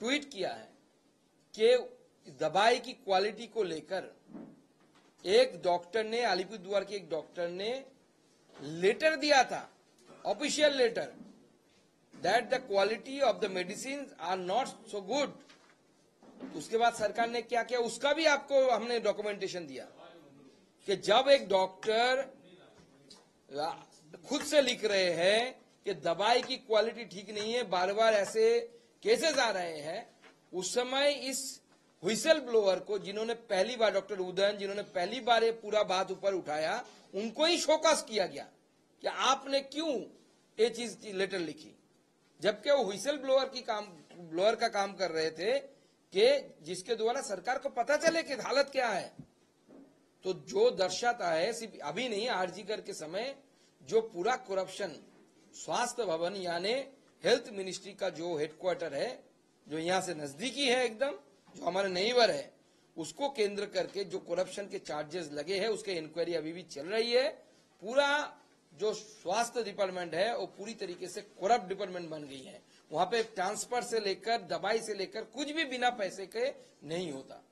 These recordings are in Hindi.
ट्वीट किया है कि दवाई की क्वालिटी को लेकर एक डॉक्टर ने, अलीपुरद्वार के एक डॉक्टर ने लेटर दिया था, official letter, that the quality of the medicine are not so good. उसके बाद सरकार ने क्या किया, उसका भी आपको हमने डॉक्यूमेंटेशन दिया कि जब एक डॉक्टर खुद से लिख रहे हैं कि दवाई की क्वालिटी ठीक नहीं है, बार बार ऐसे केसेस आ रहे हैं, उस समय इस व्हिसल ब्लोअर को, जिन्होंने पहली बार, डॉक्टर उदयन, जिन्होंने पहली बार ये पूरा बात ऊपर उठाया, उनको ही शोकस किया गया कि आपने क्यों ये चीज लेटर लिखी, जबकि वो व्हिसल ब्लोअर का काम कर रहे थे कि जिसके द्वारा सरकार को पता चले कि हालत क्या है। तो जो दर्शाता है, सिर्फ अभी नहीं, आरजीकर के समय जो पूरा करप्शन, स्वास्थ्य भवन यानी हेल्थ मिनिस्ट्री का जो हेडक्वार्टर है, जो यहां से नजदीकी है एकदम, जो हमारे नेबर है, उसको केंद्र करके जो करप्शन के चार्जेस लगे हैं, उसके इंक्वायरी अभी भी चल रही है। पूरा जो स्वास्थ्य डिपार्टमेंट है वो पूरी तरीके से करप्ट डिपार्टमेंट बन गई है। वहां पे ट्रांसफर से लेकर, दवाई से लेकर, कुछ भी बिना पैसे के नहीं होता।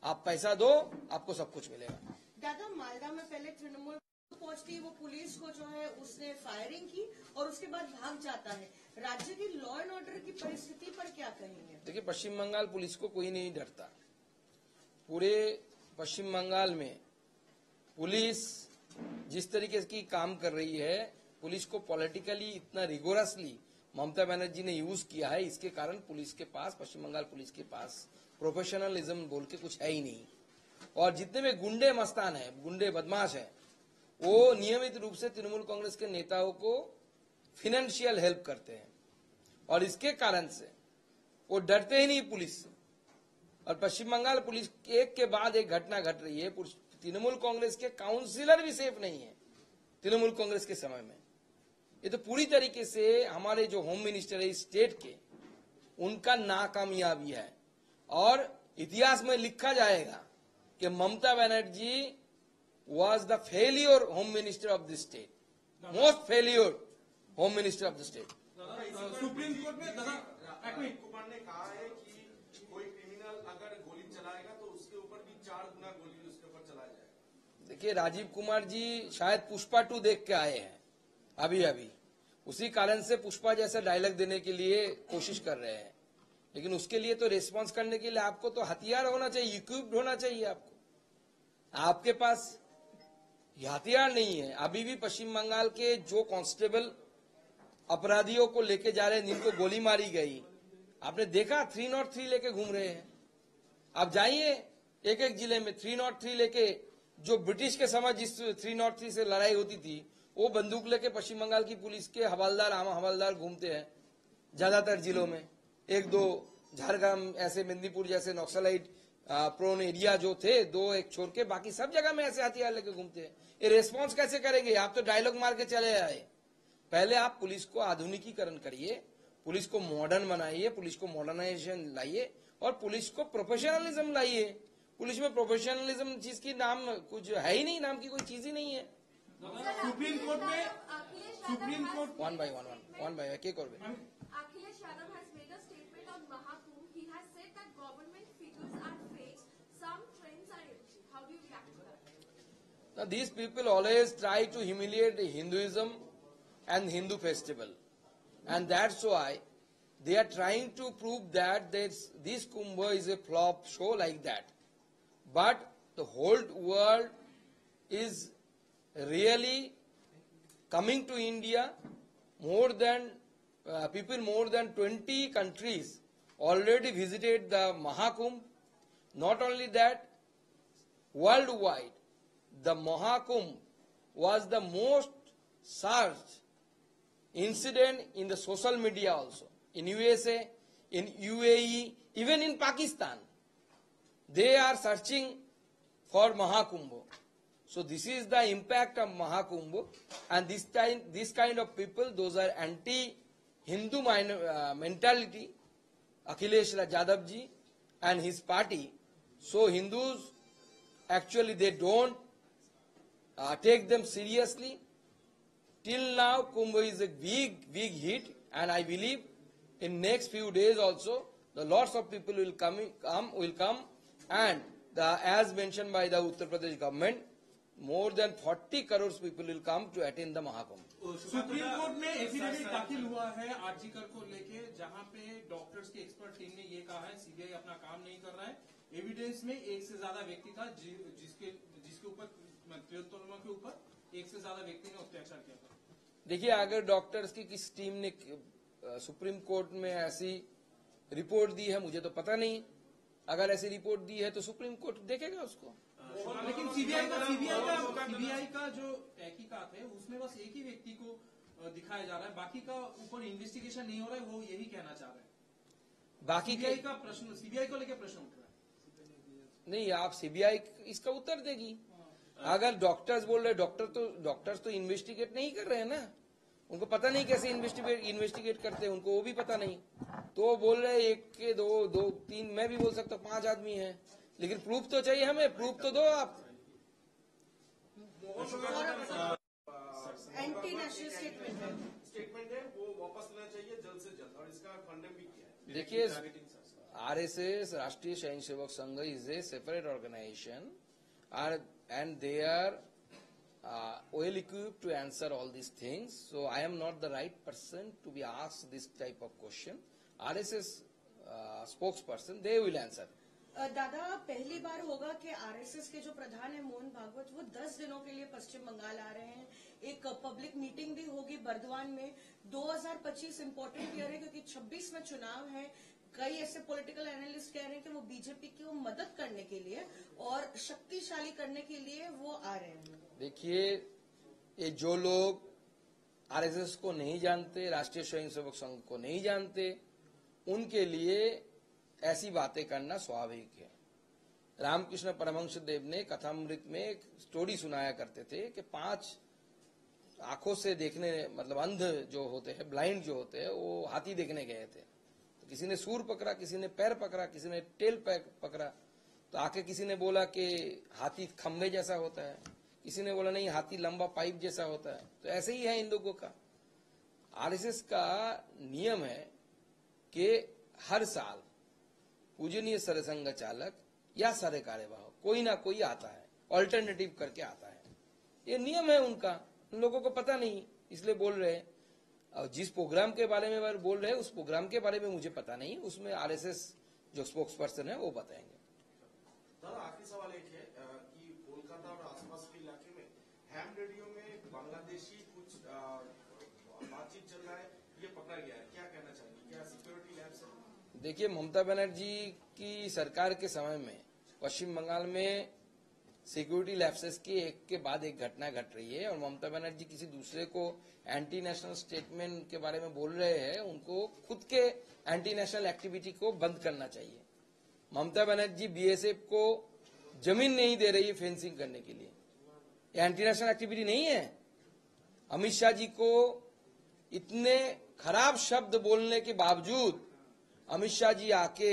आप पैसा दो, आपको सब कुछ मिलेगा। दादा, मालदा में पहले तृणमूल पहुंचती, वो पुलिस को जो है उसने फायरिंग की और उसके बाद भाग जाता है। राज्य की लॉ एंड ऑर्डर की परिस्थिति पर क्या कहेंगे? देखिए, पश्चिम बंगाल पुलिस को कोई नहीं डरता। पूरे पश्चिम बंगाल में पुलिस जिस तरीके की काम कर रही है, पुलिस को पॉलिटिकली इतना रिगोरसली ममता बनर्जी ने यूज किया है, इसके कारण पुलिस के पास, पश्चिम बंगाल पुलिस के पास प्रोफेशनलिज्म बोल के कुछ है ही नहीं। और जितने भी गुंडे मस्तान है, गुंडे बदमाश है, वो नियमित रूप से तृणमूल कांग्रेस के नेताओं को फाइनेंशियल हेल्प करते हैं और इसके कारण से वो डरते ही नहीं पुलिस से। और पश्चिम बंगाल पुलिस एक के बाद एक घटना घट रही है। तृणमूल कांग्रेस के काउंसिलर भी सेफ नहीं है तृणमूल कांग्रेस के समय में। ये तो पूरी तरीके से हमारे जो होम मिनिस्टर है इस स्टेट के, उनका नाकामयाबी है। और इतिहास में लिखा जाएगा कि Mamata Banerjee was the failure home minister of this state, most failure home minister of the state. Supreme court में राजीव कुमार ने कहा है कि कोई क्रिमिनल अगर गोली चलाएगा तो उसके ऊपर भी 4 गुना गोली उसके ऊपर चलाया जाएगा। देखिए, राजीव कुमार जी शायद पुष्पा 2 देख के आए हैं अभी, उसी कारण से पुष्पा जैसा डायलॉग देने के लिए कोशिश कर रहे हैं। लेकिन उसके लिए तो रेस्पॉन्स करने के लिए आपको तो हथियार होना चाहिए, इक्विप्ड होना चाहिए आपको। आपके पास हथियार नहीं है। अभी भी पश्चिम बंगाल के जो कांस्टेबल अपराधियों को लेके जा रहे हैं, जिनको गोली मारी गई, आपने देखा 303 लेके घूम रहे हैं। आप जाइए एक एक जिले में 303 लेके, जो ब्रिटिश के समय जिस 303 से लड़ाई होती थी, वो बंदूक लेके पश्चिम बंगाल की पुलिस के हवलदार, आम हवलदार घूमते हैं ज्यादातर जिलों में। 1-2 झारग्राम ऐसे, मेदिनीपुर जैसे नक्सलाइट प्रोन एरिया जो थे, 2-1 छोड़ के बाकी सब जगह में ऐसे हथियार लेके घूमते हैं। ये रेस्पॉन्स कैसे करेंगे? आप तो डायलॉग मार के चले आए। पहले आप पुलिस को आधुनिकीकरण करिए, पुलिस को मॉडर्न बनाइए, पुलिस को मॉडर्नाइजेशन लाइए और पुलिस को प्रोफेशनलिज्म लाइए। पुलिस में प्रोफेशनलिज्म चीज की नाम कुछ है ही नहीं, नाम की कोई चीज ही नहीं है। सुप्रीम कोर्ट में वन बाय एक एक और Akhilesh Yadav has made a statement on Mahakumbh. He has said that government figures are fake. Some trends are empty. How do you react to that? Now, these people always try to humiliate Hinduism and Hindu festival. And that's why they are trying to prove that this Kumbh is a flop show like that. But the whole world is really coming to India. More than more than 20 countries already visited the Mahakumbh. Not only that, worldwide, the Mahakumbh was the most searched incident in the social media also. In USA, in UAE, even in Pakistan, they are searching for Mahakumbh. So this is the impact of Mahakumbh, and this kind of people, those are anti-Hindu mentality, Akhilesh Yadav ji and his party. So Hindus, actually they don't take them seriously. Till now, Kumbh is a big hit, and I believe in next few days also, the lots of people will come, and as mentioned by the Uttar Pradesh government, more than 40 crores people will come to attend the Mahakumbh. Supreme court में एफिडेविट दाखिल हुआ है आर्जिकर को लेके, जहां पे डॉक्टर्स की एक्सपर्ट टीम ने ये कहा है सीबीआई अपना काम नहीं कर रहा है। एविडेंस में एक से ज्यादा व्यक्ति था जिसके ऊपर तिलोत्तमा के ऊपर एक से ज्यादा व्यक्ति ने अत्याचार किया था। देखिए, अगर डॉक्टर्स की किस टीम ने सुप्रीम कोर्ट में ऐसी रिपोर्ट दी है मुझे तो पता नहीं। अगर ऐसी रिपोर्ट दी है तो सुप्रीम कोर्ट देखेगा उसको। लेकिन सीबीआई का जो तहकीकात है उसमें बस एक ही व्यक्ति को दिखाया जा रहा है, बाकी का ऊपर इन्वेस्टिगेशन नहीं हो रहा है, वो यही कहना चाह रहे हैं। बाकी सीबीआई को लेकर प्रश्न उठ रहा है। नहीं, आप सीबीआई इसका उत्तर देगी। अगर डॉक्टर्स बोल रहे, डॉक्टर्स तो इन्वेस्टिगेट नहीं कर रहे हैं ना, उनको पता नहीं कैसे इन्वेस्टिगेट करते हैं, उनको वो भी पता नहीं। तो वो बोल रहे एक के दो तीन, मैं भी बोल सकता हूँ 5 आदमी हैं, लेकिन प्रूफ तो चाहिए हमें। प्रूफ तो दो आप। एंटी नेशनल स्टेटमेंट है वो वापस लेना चाहिए जल्द से जल्द, और इसका कंडेम भी किया है। देखिए, RSS Rashtriya Swayamsevak Sangh is a separate organisation and they are well equipped to answer all these things. So I am not the right person to be asked this type of question. RSS spokesperson, they will answer. दादा, पहली बार होगा कि आरएसएस के जो प्रधान है मोहन भागवत, वो 10 दिनों के लिए पश्चिम बंगाल आ रहे हैं। एक पब्लिक मीटिंग भी होगी बर्दवान में। 2025 इम्पोर्टेंट ईयर है क्योंकि 26 में चुनाव है। कई ऐसे पॉलिटिकल एनालिस्ट कह रहे हैं कि वो बीजेपी की मदद करने के लिए और शक्तिशाली करने के लिए वो आ रहे हैं। देखिए, ये जो लोग आरएसएस को नहीं जानते, राष्ट्रीय स्वयंसेवक संघ को नहीं जानते, उनके लिए ऐसी बातें करना स्वाभाविक है। रामकृष्ण परमहंस देव ने कथामृत में एक स्टोरी सुनाया करते थे कि 5 आंखों से देखने, मतलब अंध जो होते हैं, ब्लाइंड जो होते हैं, वो हाथी देखने गए थे। किसी ने सूर पकड़ा, किसी ने पैर पकड़ा, किसी ने टेल पकड़ा। तो आके किसी ने बोला कि हाथी खंबे जैसा होता है, किसी ने बोला नहीं हाथी लंबा पाइप जैसा होता है। तो ऐसे ही है इन लोगों का। आरएसएस का नियम है कि हर साल पूजनीय सरसंघ चालक या सारे कार्यवाहक कोई ना कोई आता है, ऑल्टरनेटिव करके आता है। ये नियम है उनका, उन लोगों को पता नहीं, इसलिए बोल रहे हैं। और जिस प्रोग्राम के बारे में बोल रहे हैं उस प्रोग्राम के बारे में मुझे पता नहीं, उसमें आरएसएस जो स्पोक्स पर्सन है वो बताएंगे। आखिरी सवाल एक है कि कोलकाता और आसपास के इलाके में हैम रेडियो में बांग्लादेशी कुछ बातचीत चल रहा है, ये पकड़ा गया है, क्या कहना चाहिए, क्या सिक्योरिटी लैब्स है? देखिए, ममता बनर्जी की सरकार के समय में पश्चिम बंगाल में सिक्योरिटी लैप्सेस की एक के बाद एक घटना घट रही है, और ममता बनर्जी किसी दूसरे को एंटी नेशनल स्टेटमेंट के बारे में बोल रहे हैं। उनको खुद के एंटी नेशनल एक्टिविटी को बंद करना चाहिए। ममता बनर्जी बीएसएफ को जमीन नहीं दे रही है फेंसिंग करने के लिए, ये एंटी नेशनल एक्टिविटी नहीं है। अमित शाह जी को इतने खराब शब्द बोलने के बावजूद अमित शाह जी आके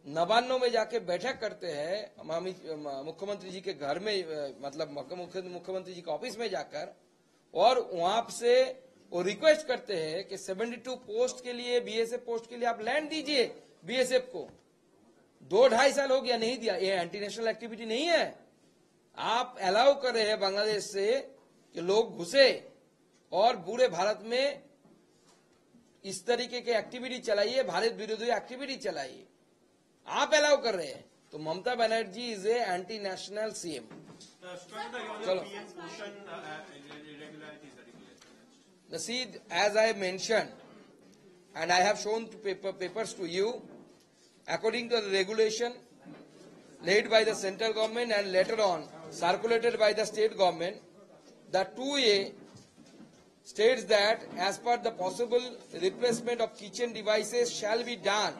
नवान्नों में जाके बैठक करते हैं मुख्यमंत्री जी के घर में, मतलब मुख्यमंत्री जी के ऑफिस में जाकर, और वहां से वो रिक्वेस्ट करते हैं कि 72 पोस्ट के लिए, बीएसएफ पोस्ट के लिए आप लैंड दीजिए बीएसएफ को। 2-2.5 साल हो गया, नहीं दिया। ये एंटी नेशनल एक्टिविटी नहीं है। आप अलाउ कर रहे हैं बांग्लादेश से कि लोग घुसे और पूरे भारत में इस तरीके की एक्टिविटी चलाइए, भारत विरोधी एक्टिविटी चलाइए, आप अलाउ कर रहे हैं। तो Mamata Banerjee is a anti national CM. चलो, see, as I mentioned, and I have shown papers to you, according to the regulation laid by the central government and later on circulated by the state government, the 2A states that as per the possible replacement of kitchen devices shall be done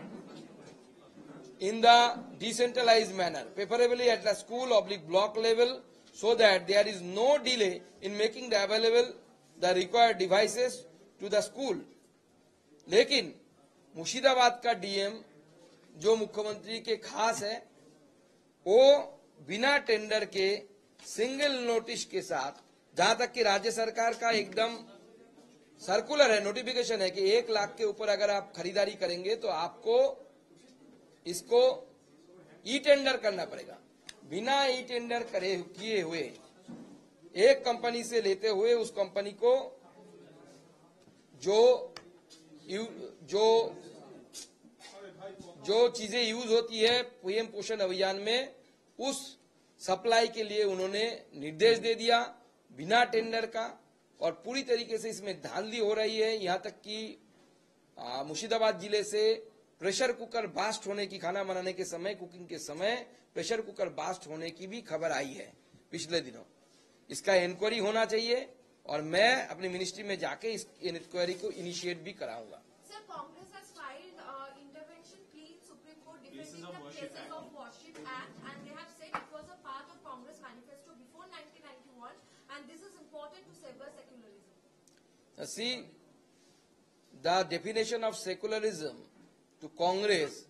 in the decentralized manner, preferably at the school/block level, so that there is no delay in making the available the required devices to the school. लेकिन मुर्शिदाबाद का डीएम जो मुख्यमंत्री के खास है, वो बिना टेंडर के सिंगल नोटिस के साथ, जहां तक कि राज्य सरकार का एकदम सर्कुलर है, नोटिफिकेशन है कि 1 लाख के ऊपर अगर आप खरीदारी करेंगे तो आपको इसको ई टेंडर करना पड़ेगा। बिना ई टेंडर किए हुए एक कंपनी से लेते हुए उस कंपनी को जो चीजें यूज होती है पीएम पोषण अभियान में, उस सप्लाई के लिए उन्होंने निर्देश दे दिया बिना टेंडर का। और पूरी तरीके से इसमें धांधली हो रही है। यहां तक कि मुर्शिदाबाद जिले से प्रेशर कुकर बास्ट होने की, खाना बनाने के समय, कुकिंग के समय प्रेशर कुकर बास्ट होने की भी खबर आई है पिछले दिनों। इसका इंक्वायरी होना चाहिए और मैं अपनी मिनिस्ट्री में जाके इस इंक्वायरी को इनिशिएट भी कराऊंगा। Sir, Congress has filed intervention plea in Supreme Court defending the Places of Worship Act, and they have said it was a part of Congress manifesto before 1991, and this is important to sever secularism. See, the definition of secularism to Congress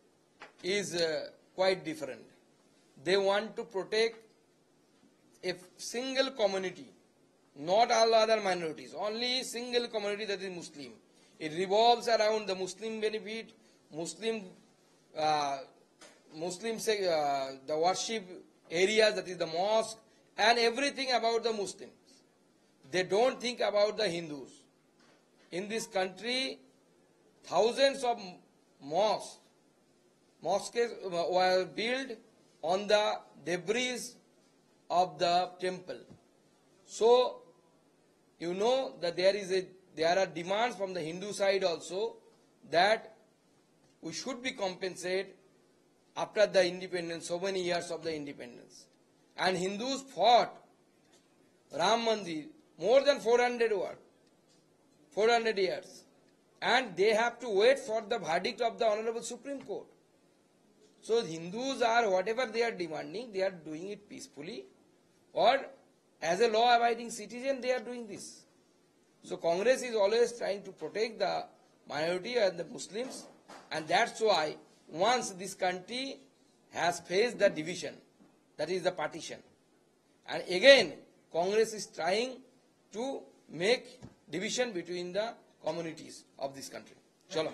is quite different. They want to protect a single community, not all other minorities, only single community, that is Muslim. It revolves around the Muslim benefit, the worship areas, that is the mosque, and everything about the Muslims. They don't think about the Hindus. In this country, thousands of mosques were built on the debris of the temple. So, you know that there are demands from the Hindu side also that we should be compensated after the independence, so many years of the independence. And Hindus fought Ram Mandir more than 400 years. And they have to wait for the verdict of the Honorable Supreme Court. So Hindus are, whatever they are demanding, they are doing it peacefully, or as a law-abiding citizen, they are doing this. So Congress is always trying to protect the minority and the Muslims, and that's why once this country has faced the division, that is the partition, and again Congress is trying to make division between the communities of this country. Chalo.